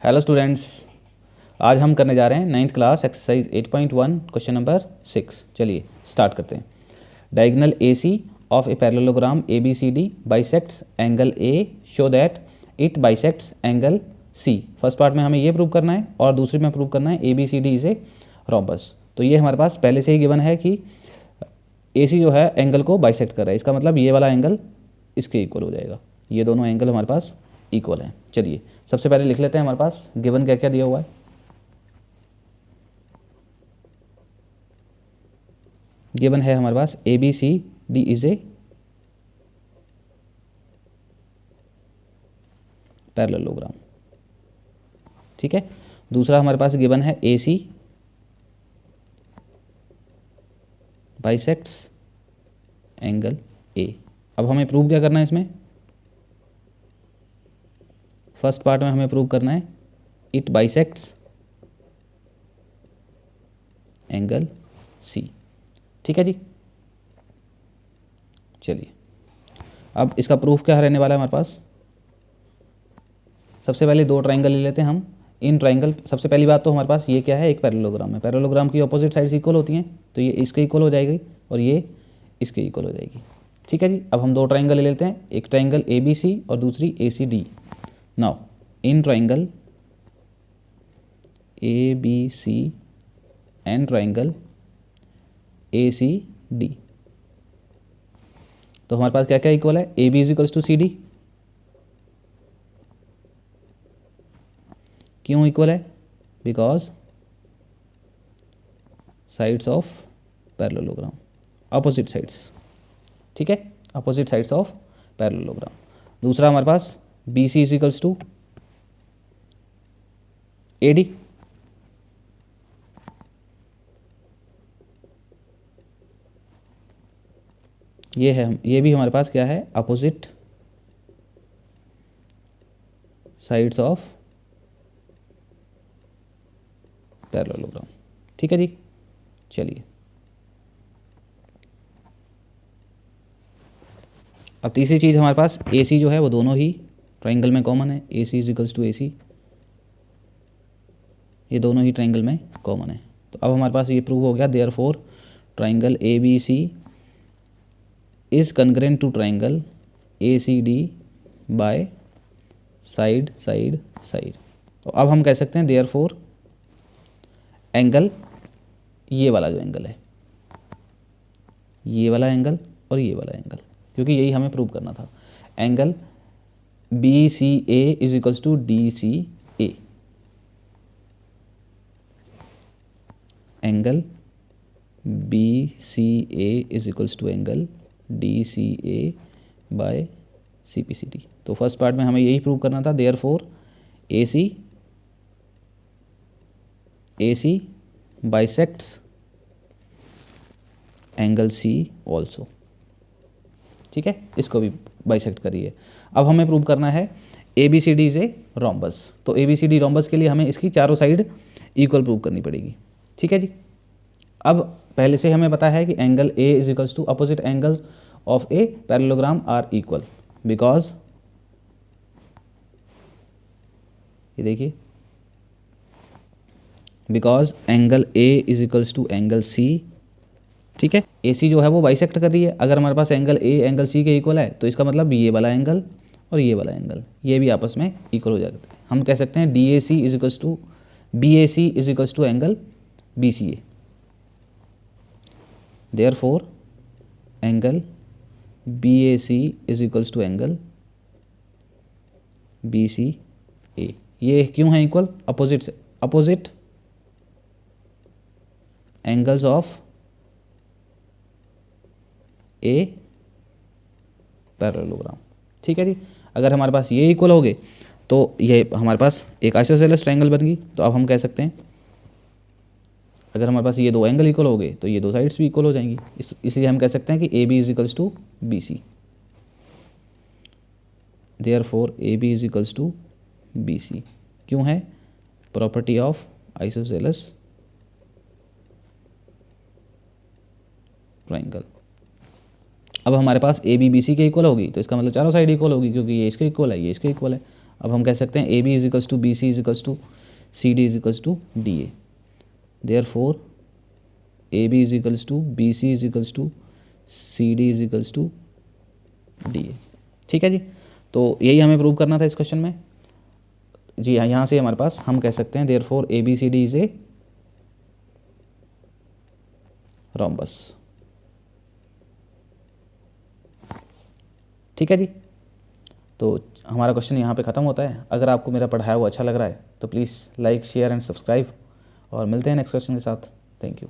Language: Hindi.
हेलो स्टूडेंट्स, आज हम करने जा रहे हैं 9th class exercise 8.1 question number 6। चलिए स्टार्ट करते हैं। Diagonal AC of a parallelogram ABCD bisects angle A show that it bisects angle C। First part में हमें ये प्रूव करना है और दूसरे में प्रूव करना है ABCD इज ए रोम्बस। तो ये हमारे पास पहले से ही गिवन है कि AC जो है एंगल को बाइसेक्ट कर रहा है, इसका मतलब ये वाला एंगल इसके इक्वल हो जाएगा। ये दोनों एंगल हमारे पास इक्वल हैं। चलिए सबसे पहले लिख लेते हैं हमारे पास गिवन क्या क्या दिया हुआ है। गिवन है हमारे पास ABCD इज ए पैरेललोग्राम, ठीक है। दूसरा हमारे पास गिवन है AC बाइसेक्ट्स एंगल A। अब हमें प्रूव क्या करना है इसमें? फर्स्ट पार्ट में हमें प्रूव करना है इट बाइसेक्ट्स एंगल C, ठीक है जी। चलिए अब इसका प्रूफ क्या रहने वाला है हमारे पास। सबसे पहले दो ट्राइंगल ले लेते हैं हम। इन ट्राइंगल, सबसे पहली बात तो हमारे पास ये क्या है, एक पैरेललोग्राम है। पैरेललोग्राम की ऑपोजिट साइड्स इक्वल होती हैं, तो ये इसके इक्वल हो जाएगी और ये इसके इक्वल हो जाएगी, ठीक है जी। अब हम दो ट्राइंगल ले लेते हैं, एक ट्राइंगल ABC और दूसरी ACD। Now in triangle ABC and triangle ACD, तो हमारे पास क्या क्या इक्वल है? AB is equals to CD। क्यों इक्वल है? Because sides of parallelogram, opposite sides, ठीक है, अपोजिट साइड्स ऑफ पैरेललोग्राम। दूसरा हमारे पास BC is equals to AD। ये है, ये भी हमारे पास क्या है? अपोजिट साइड्स ऑफ पैरेललोग्राम, ठीक है जी। चलिए अब तीसरी चीज़ हमारे पास AC जो है वो दोनों ही ट्राइंगल में कॉमन है। AC is equals to AC, ये दोनों ही ट्राइंगल में कॉमन है। तो अब हमारे पास ये प्रूव हो गया, therefore triangle ABC is congruent to triangle ACD by side side side. तो अब हम कह सकते हैं देयरफॉर एंगल, ये वाला जो एंगल है, ये वाला एंगल और ये वाला एंगल, क्योंकि यही हमें प्रूव करना था। Angle BCA is equals to DCA, angle BCA is equals to angle DCA by CPCD। तो फर्स्ट पार्ट में हमें यही प्रूव करना था, therefore AC bisects angle C also, ठीक है, इसको भी बाइसेक्ट करिए। अब हमें प्रूव करना है ABCD इज ए रोम्बस। तो ABCD रोम्बस के लिए हमें इसकी चारों साइड इक्वल प्रूव करनी पड़ेगी, ठीक है जी। अब पहले से हमें पता है कि angle A is equals to opposite angle of a parallelogram are equal, because ये देखिए, because angle A is equals to angle C, ठीक है। AC जो है वो बाइसेक्ट कर रही है। अगर हमारे पास एंगल A एंगल C के इक्वल है तो इसका मतलब ये वाला एंगल और ये वाला एंगल ये भी आपस में इक्वल हो जाते हैं। हम कह सकते हैं DAC is equals to BAC is equals to angle BCA। Therefore angle BAC is equals to angle BCA। ये क्यों है इक्वल? अपोजिट से, opposite angles of a parallelogram, ठीक है जी। अगर हमारे पास ये इक्वल हो गए तो ये हमारे पास एक आइसोसेलेस ट्रायंगल बन गई। तो अब हम कह सकते हैं अगर हमारे पास ये दो एंगल इक्वल हो गए तो ये दो साइड्स भी इक्वल हो जाएंगी। इसलिए हम कह सकते हैं कि AB is equals to BC, therefore AB is equals to BC। क्यों है? Property of isosceles triangle. अब हमारे पास ए बी बी सी के इक्वल होगी, तो इसका मतलब चारों साइड इक्वल होगी, क्योंकि ये इसके इक्वल है, ये इसके इक्वल है। अब हम कह सकते हैं A B is equals to B C is equals to C D is equals to D A. Therefore A B is equals to B C is equals to C D is equals to D A. ठीक है जी, तो यही हमें प्रूव करना था इस क्वेश्चन में जी। यहाँ से हमारे पास हम कह सकते हैं therefore A B C D is a rhombus. ठीक है जी, तो हमारा क्वेश्चन यहाँ पे ख़त्म होता है। अगर आपको मेरा पढ़ाया हुआ अच्छा लग रहा है तो please like share and subscribe, और मिलते हैं नेक्स्ट क्वेश्चन के साथ। Thank you.